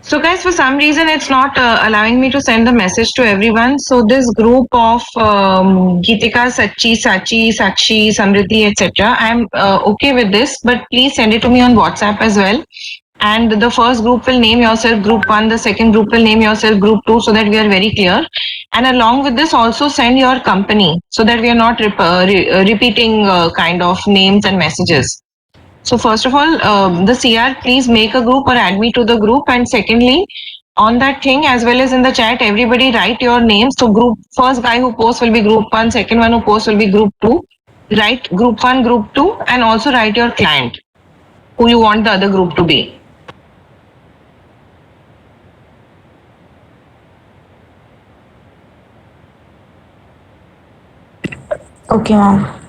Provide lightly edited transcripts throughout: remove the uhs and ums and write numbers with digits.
So guys, for some reason it's not allowing me to send the message to everyone. So this group of Geetika, Sachi, Sakshi, Samriti, etc. I'm okay with this, but please send it to me on WhatsApp as well. And the first group will name yourself group 1, the second group will name yourself group 2, so that we are very clear. And along with this, also send your company so that we are not repeating kind of names and messages. So first of all, the CR, please make a group or add me to the group. And secondly, on that thing as well as in the chat, everybody write your names. So group first guy who posts will be group 1, second one who posts will be group 2. Write group 1, group 2, and also write your client who you want the other group to be. Okay, ma'am.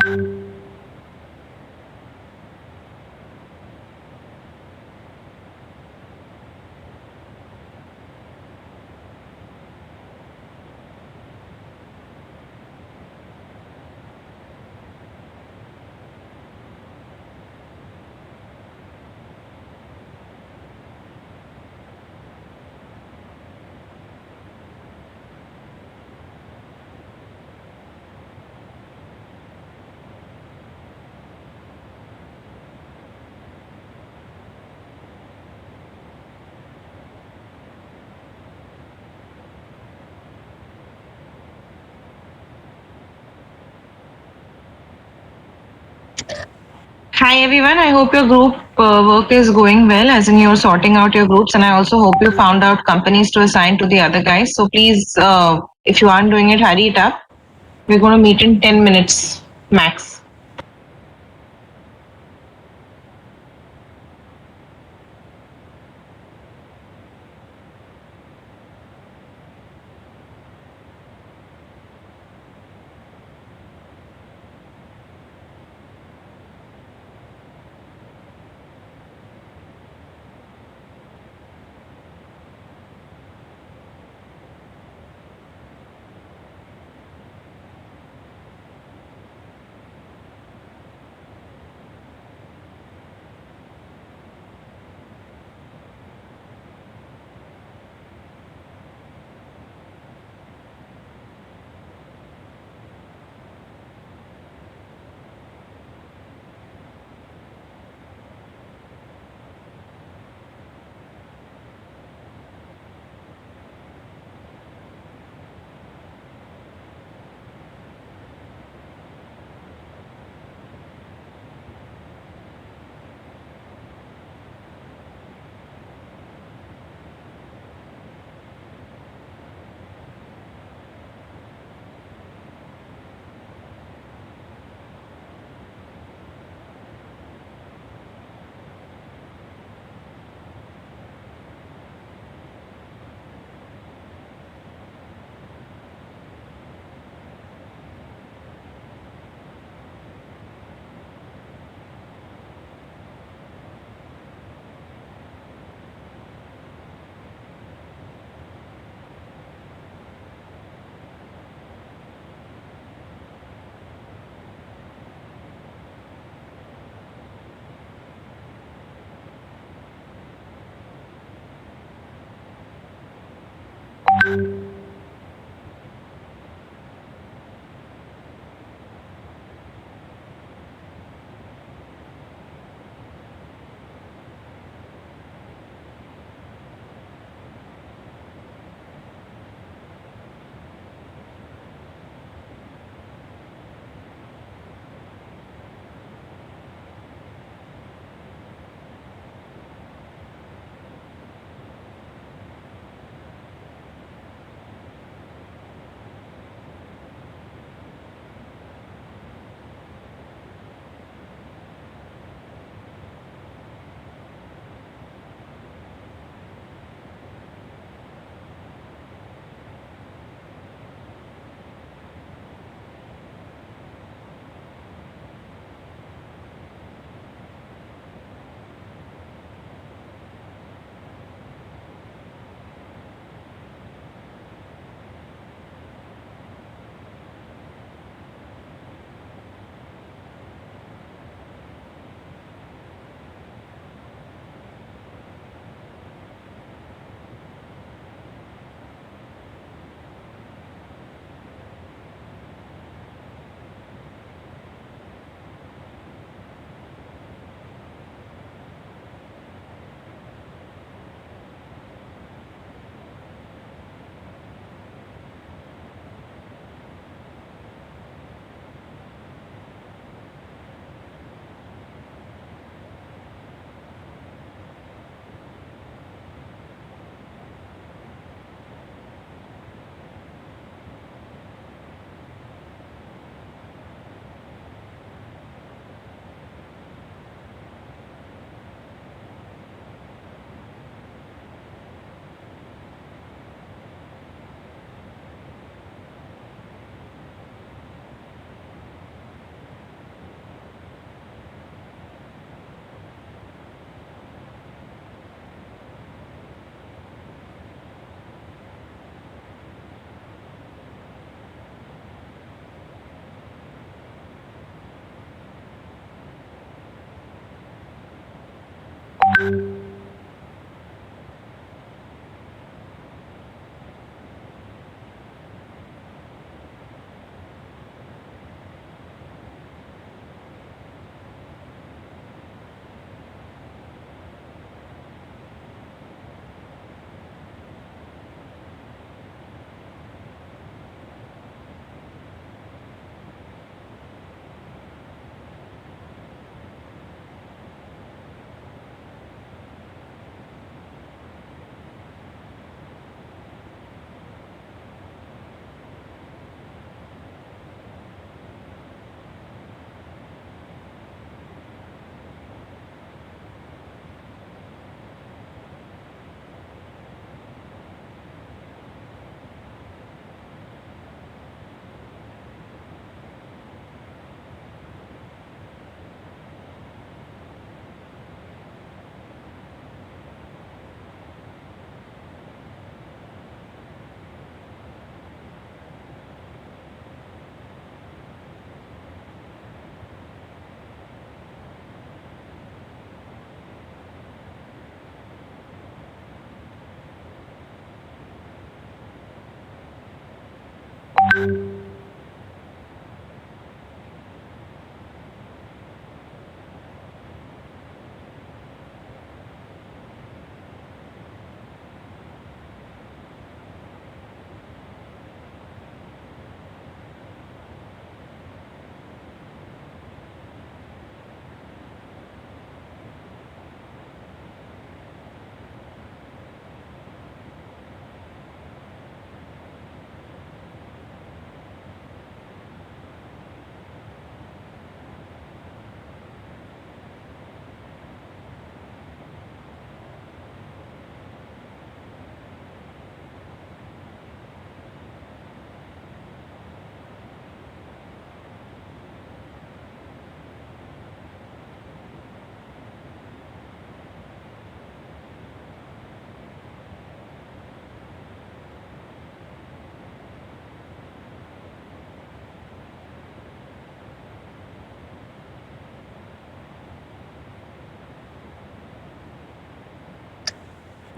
Hi everyone, I hope your group work is going well, as in you're sorting out your groups, and I also hope you found out companies to assign to the other guys. So please, if you aren't doing it, hurry it up. We're going to meet in 10 minutes max.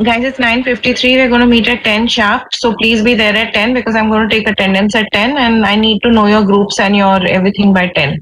Guys, it's 9:53. We're going to meet at 10 sharp. So please be there at 10 because I'm going to take attendance at 10 and I need to know your groups and your everything by 10.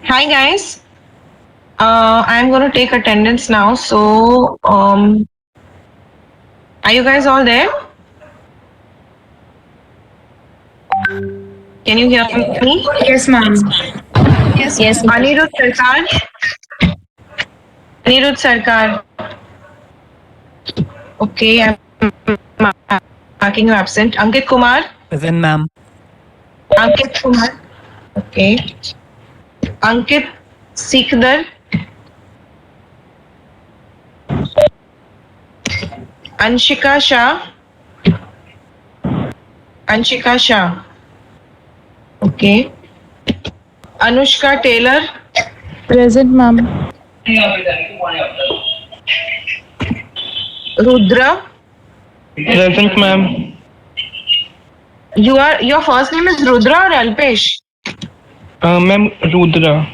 Hi guys. I'm going to take attendance now. So, are you guys all there? Can you hear me? Yes, ma'am. Yes, ma'am. Anirudh Sarkar. Anirudh Sarkar. Okay, I'm marking you absent. Ankit Kumar. Present, ma'am. Ankit Kumar. Okay. Ankit Sikdar. Anshika Shah. Anshika Shah. Okay. Anushka Taylor. Present, ma'am. Rudra. Present, ma'am. Your first name is Rudra or Alpesh? Ma'am, Rudra.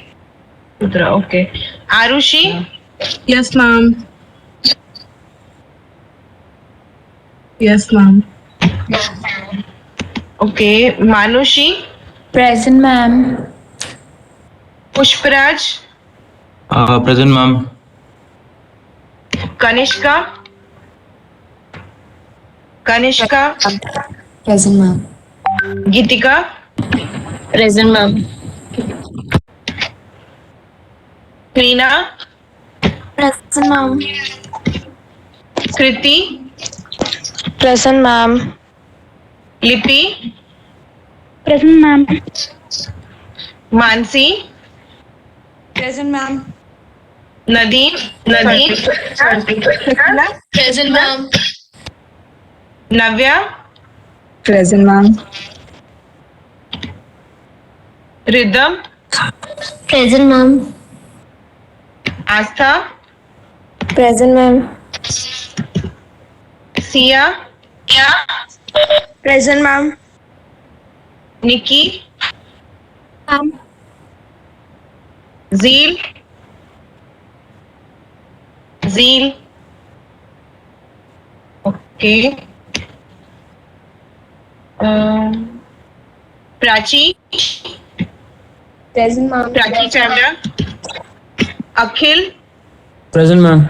Rudra, okay. Arushi. Yes, ma'am. Yes, ma'am. Okay. Manushi. Present, ma'am. Pushparaj. Present, ma'am. Kanishka. Kanishka. Present, ma'am. Gitika. Present, ma'am. Krina. Present, ma'am. Kriti. Present, ma'am. Lipi. Present, ma'am. Mansi. Present, ma'am. Nadeem. Present, ma'am. Navya. Present, ma'am. Rhythm. Present, ma'am. Astha. Present, ma'am. Sia. Present, ma'am. Nikki. Ma'am. Zeel. Zeel. Okay. Prachi. Present, ma'am. Prachi Chavda. Akhil. Present, ma'am.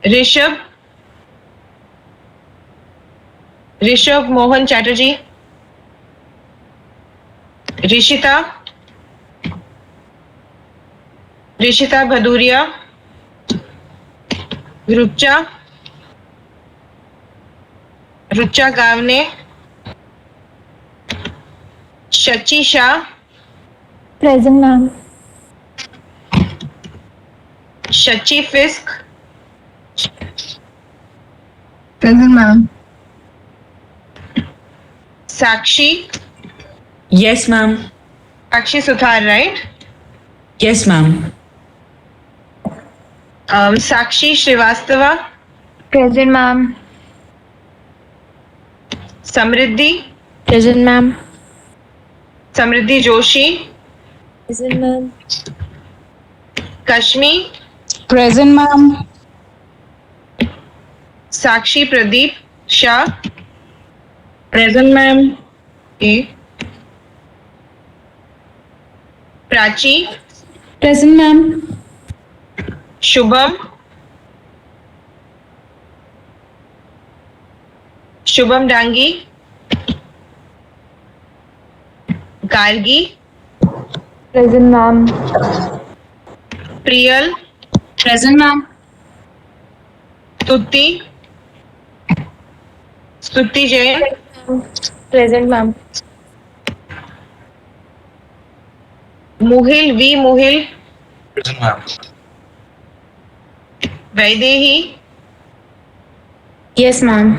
Rishabh. Rishabh Mohan Chatterjee. Rishita. Rishita Bhaduria. Rucha. Rucha Gavne. Shachi Shah. Present, ma'am. Shachi Fisk. Present, ma'am. Sakshi. Yes, ma'am. Sakshi Suthar, right? Yes, ma'am. Sakshi Srivastava. Present, ma'am. Samriddhi. Present, ma'am. Samriddhi Joshi. Present, ma'am. Kashmi. Present, ma'am. Sakshi Pradeep Shah. Present, ma'am. Okay. Prachi. Present, ma'am. Shubham. Shubham Dangi. Gargi. Present, ma'am. Priyal. Present, ma'am. Stuti. Stuti Jain. Present, ma'am. Muhil V. Muhil. Present, ma'am. Vaidehi. Yes, ma'am.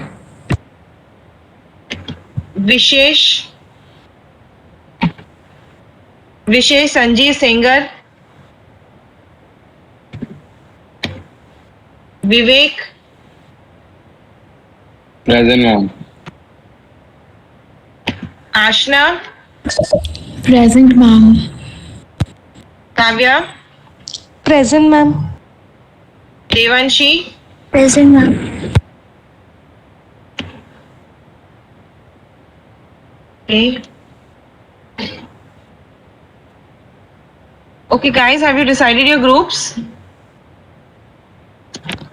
Vishesh. Vishesh Sanjeev Sengar. Vivek. Present, ma'am. Ashna. Present, ma'am. Kavya. Present, ma'am. Devanshi. Present, ma'am. Okay. Okay, guys, have you decided your groups?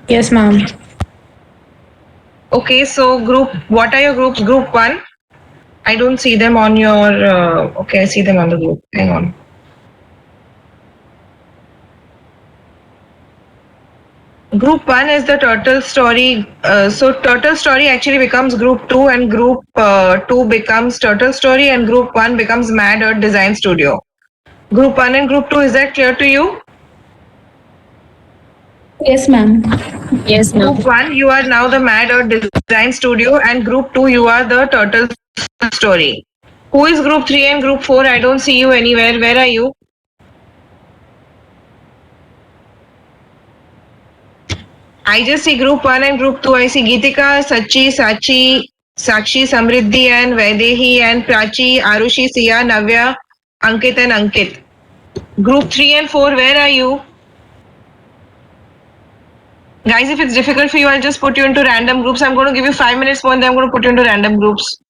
Yes, ma'am. Okay, so what are your groups? Group 1. I don't see them on your, okay, I see them on the group. Hang on. Group 1 is the turtle story. So turtle story actually becomes group 2 and group 2 becomes turtle story and group 1 becomes Mad Earth Design Studio. Group 1 and group 2, is that clear to you? Yes, ma'am. Yes, ma'am. Group 1, you are now the Mad Earth Design Studio and group 2, you are the turtle story. Who is group 3 and group 4? I don't see you anywhere. Where are you? I just see group 1 and group 2. I see Geetika, Sachi, Sachi, Sakshi, Samriddhi and Vaidehi and Prachi, Arushi, Sia, Navya, Ankit and Ankit. Group 3 and 4, where are you? Guys, if it's difficult for you, I'll just put you into random groups. I'm going to give you 5 minutes more and then I'm going to put you into random groups.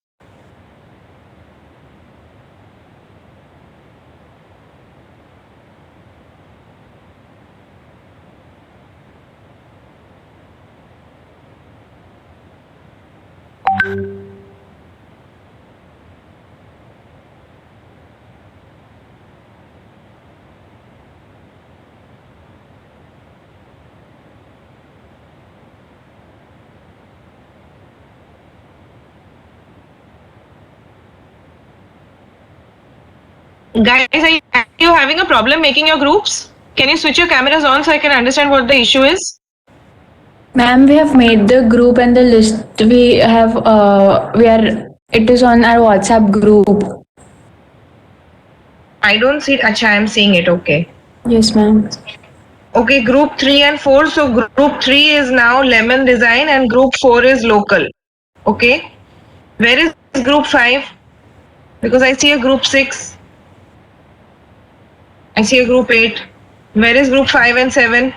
Guys, are you having a problem making your groups? Can you switch your cameras on so I can understand what the issue is? Ma'am, we have made the group and the list it is on our WhatsApp group. I don't see it. Acha, I'm seeing it. Okay. Yes, ma'am. Okay, group 3 and 4. So group 3 is now Lemon Design and group 4 is Local. Okay. Where is group 5? Because I see a group 6. I see a group 8. Where is group 5 and 7?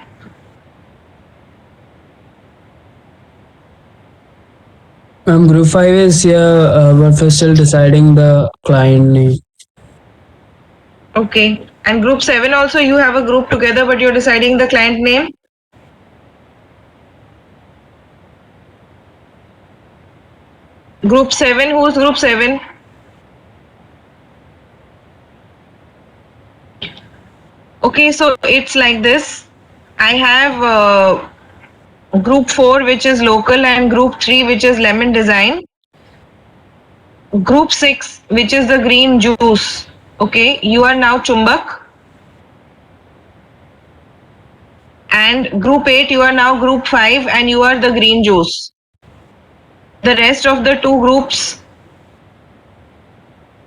Group 5 is here, but we're still deciding the client name. Okay. And group 7 also, you have a group together, but you're deciding the client name? Group 7, who's group 7? Okay, so it's like this. I have group 4, which is local, and group 3, which is lemon design. Group 6, which is the green juice. Okay, you are now Chumbak. And group 8, you are now group 5, and you are the green juice. The rest of the two groups,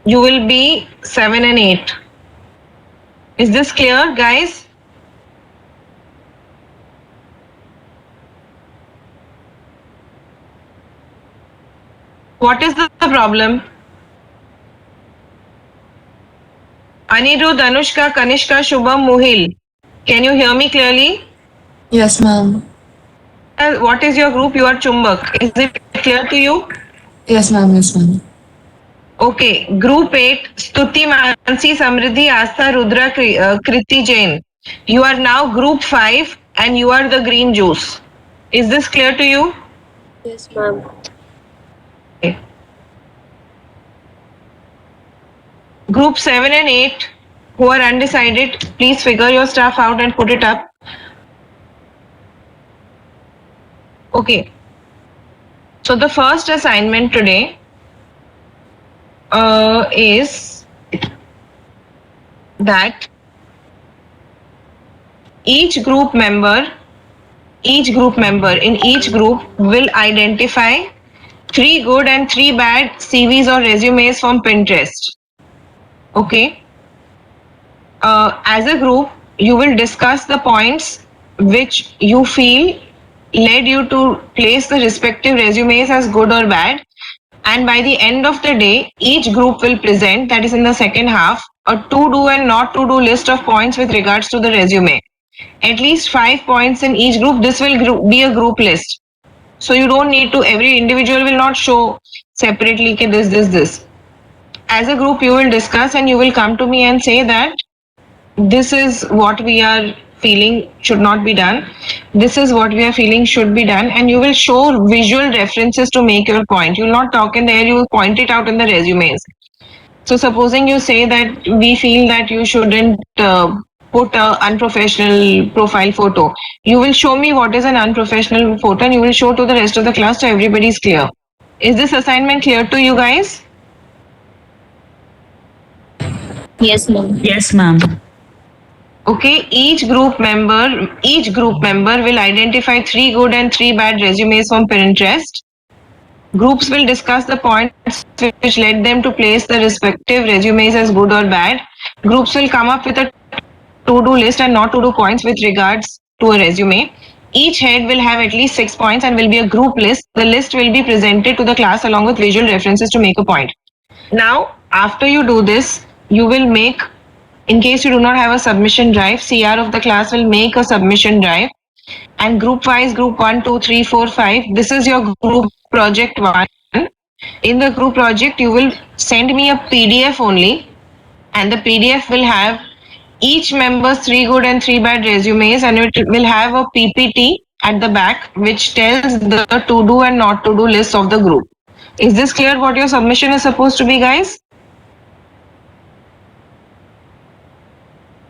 you will be 7 and 8. Is this clear, guys? What is the problem? Anirudh, Anushka, Kanishka, Shubham, Muhil. Can you hear me clearly? Yes, ma'am. What is your group? You are Chumbak. Is it clear to you? Yes, ma'am. Yes, ma'am. Okay. Group 8, Stuti, Mansi, Samriddhi, Astha, Rudra, Kriti, Jain. You are now group 5 and you are the green juice. Is this clear to you? Yes, ma'am. Okay. Group 7 and 8 who are undecided, please figure your stuff out and put it up. Okay. So the first assignment today is that each group member in each group will identify 3 good and 3 bad CVs or resumes from Pinterest. Okay. As a group, you will discuss the points which you feel led you to place the respective resumes as good or bad. And by the end of the day, each group will present, that is in the second half, a to do and not to do list of points with regards to the resume. At least 5 points in each group. This will be a group list. So you don't need to, every individual will not show separately okay, this. As a group, you will discuss and you will come to me and say that this is what we are feeling should not be done. This is what we are feeling should be done. And you will show visual references to make your point. You will not talk in there, you will point it out in the resumes. So supposing you say that we feel that you shouldn't put a unprofessional profile photo, you will show me what is an unprofessional photo and you will show to the rest of the class so everybody is clear. Is this assignment clear to you guys? Yes, ma'am. Yes, ma'am. Okay, each group member will identify 3 good and 3 bad resumes from Pinterest. Groups will discuss the points which led them to place the respective resumes as good or bad. Groups will come up with a to-do list and not to-do points with regards to a resume. Each head will have at least 6 points and will be a group list. The list will be presented to the class along with visual references to make a point. Now, after you do this, you will make, in case you do not have a submission drive, CR of the class will make a submission drive. And group wise, group 1, 2, 3, 4, 5, this is your group project 1. In the group project, you will send me a PDF only, and the PDF will have each member's 3 good and 3 bad resumes, and it will have a PPT at the back which tells the to do and not to do list of the group. Is this clear what your submission is supposed to be, guys?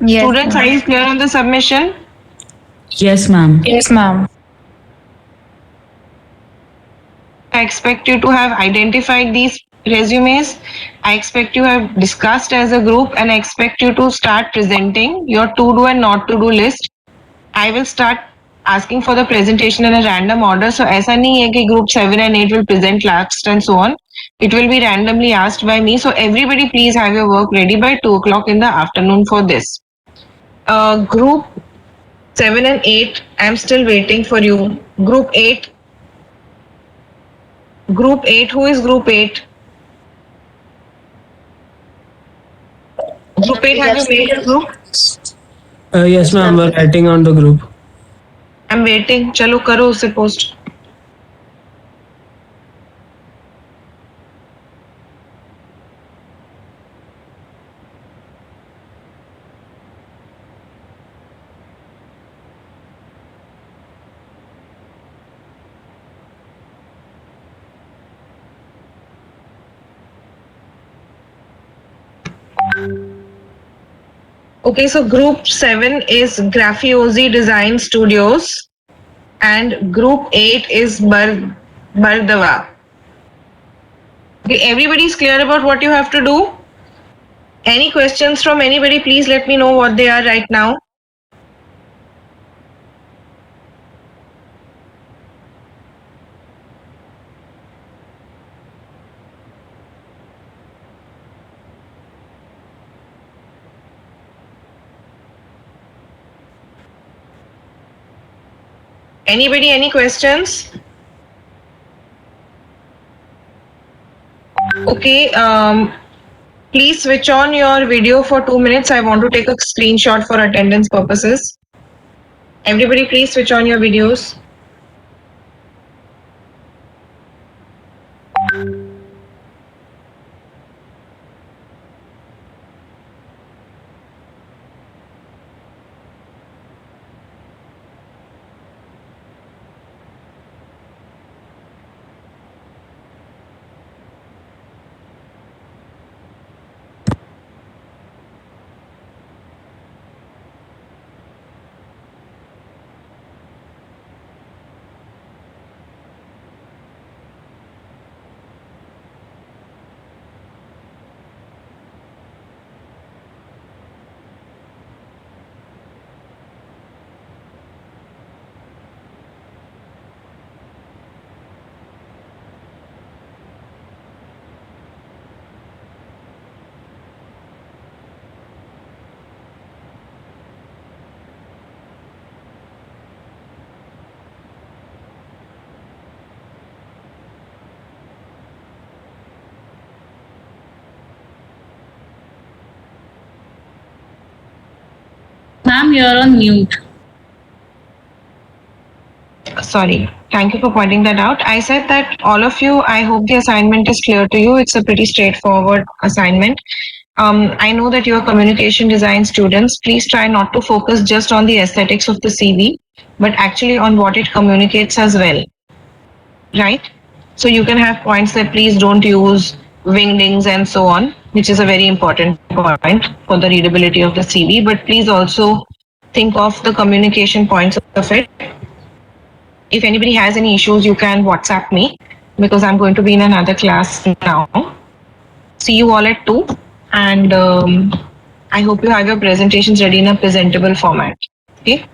Yes, Students, are you clear on the submission? Yes, ma'am. Yes, ma'am. I expect you to have identified these resumes. I expect you have discussed as a group, and I expect you to start presenting your to do and not to do list. I will start asking for the presentation in a random order. So ऐसा नहीं है कि group 7 and 8 will present last and so on. It will be randomly asked by me. So everybody please have your work ready by 2 o'clock in the afternoon for this. Group 7 and 8, I'm still waiting for you. Group 8. Group 8, who is group 8? Group 8, have you made your group? Yes, ma'am. We're writing on the group. I'm waiting. चलो करो उसे post. Okay, so group 7 is Grafiosi Design Studios and group 8 is Bardava. Okay, everybody's clear about what you have to do? Any questions from anybody? Please let me know what they are right now. Anybody, any questions? Okay, please switch on your video for 2 minutes. I want to take a screenshot for attendance purposes. Everybody, please switch on your videos. Ma'am, you're on mute. Sorry, thank you for pointing that out. I said that all of you, I hope the assignment is clear to you. It's a pretty straightforward assignment. I know that you're communication design students. Please try not to focus just on the aesthetics of the CV, but actually on what it communicates as well, right? So you can have points that please don't use wingdings and so on, which is a very important point for the readability of the CV, but please also think of the communication points of it. If anybody has any issues, you can WhatsApp me because I'm going to be in another class now. See you all at 2. And I hope you have your presentations ready in a presentable format. Okay.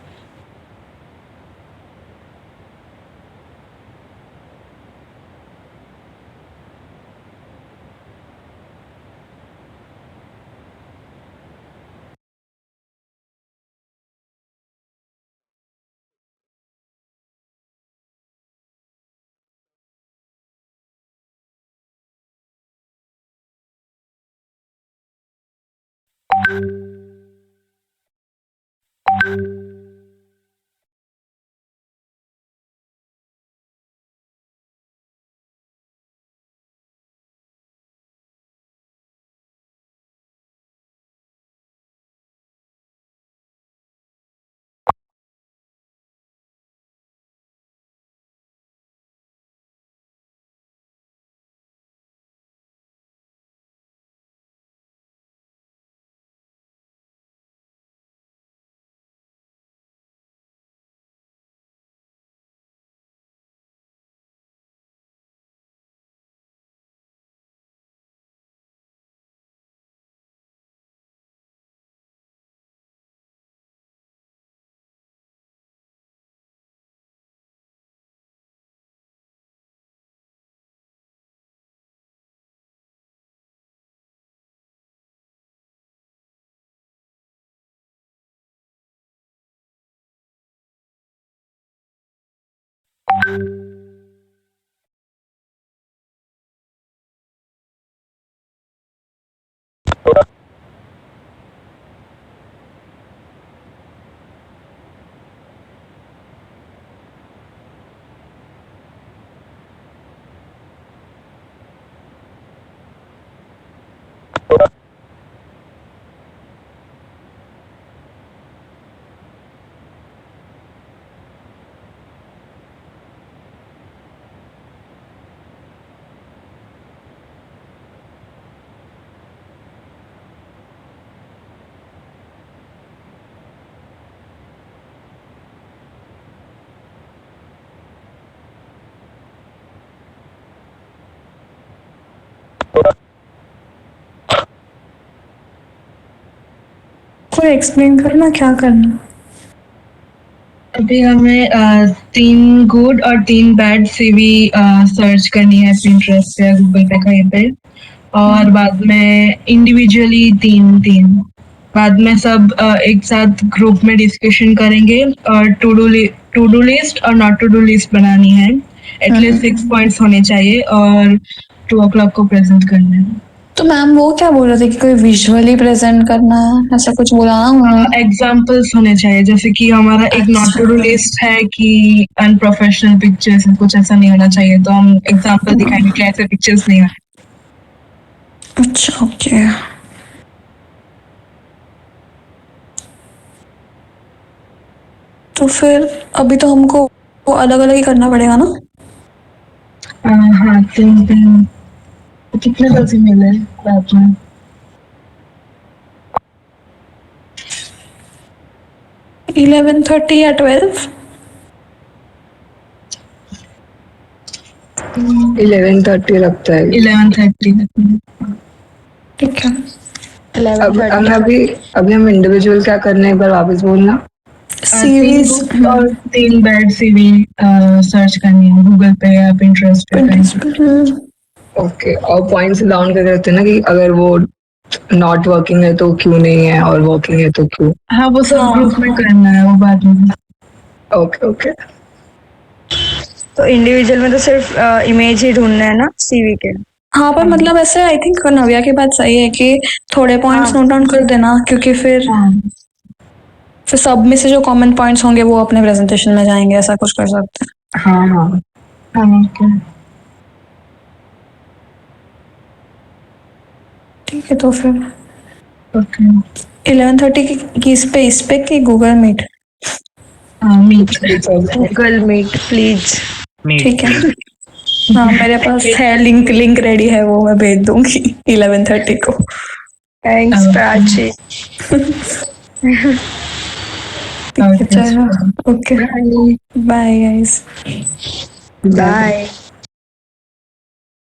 कोई explain करना क्या करना। अभी हमें 3 good और 3 bad CV search करनी है Pinterest पे या गूगल पे कहीं पे, और बाद में इंडिविजुअली 3 बाद में सब एक साथ ग्रुप में डिस्कशन करेंगे और टू डू लिस्ट और नॉट टू डू लिस्ट बनानी है। एटलीस्ट 6 पॉइंट्स होने चाहिए और 2 o'clock को प्रेजेंट करना है। तो मैम वो क्या बोल रहे थे कि कोई विजुअली प्रेजेंट करना है, ऐसा कुछ बोला ना उन्होंने। एग्जाम्पल्स होने चाहिए, जैसे कि हमारा एक नॉट टू डू लिस्ट है कि अनप्रोफेशनल पिक्चर्स, कुछ ऐसा नहीं होना चाहिए, तो हम एग्जाम्पल दिखाएंगे कि ऐसे पिक्चर्स नहीं आए। अच्छा ओके। तो फिर अभी तो हमको अलग अलग ही करना पड़ेगा ना। हाँ 3 कितने बजे मिले रात में? इलेवन 30 या 12। 11:30 लगता है। 11:30। ठीक है। अब अभी हम इंडिविजुअल क्या करने हैं, एक बार वापस बोलना। सीरीज और 3 बैड सीवी सर्च करनी है गूगल पे या Pinterest पे कहीं। ओके, और पॉइंट्स डाउन करके रखते हैं ना कि अगर वो नॉट वर्किंग है तो क्यों नहीं है और वर्किंग है तो क्यों। हाँ वो सब ग्रुप में करना है, वो बाद में। Okay okay. तो इंडिविजुअल में तो सिर्फ इमेज ही ढूंढना है ना सीवी के। हाँ पर मतलब ऐसे आई थिंक नव्या की बात सही है कि थोड़े पॉइंट्स नोट डाउन कर देना, क्योंकि फिर सब में से जो कॉमन पॉइंट्स होंगे वो अपने प्रेजेंटेशन में जाएंगे, ऐसा कुछ कर सकते हैं। हाँ ओके। ठीक है तो फिर ओके 11:30 की इस पे कि Google meet. Meet. Google meet please. ठीक है। हाँ मेरे पास है लिंक रेडी है, वो मैं भेज दूंगी 11:30 को। थैंक्स प्राची। चलो ओके बाय गाइस। बाय।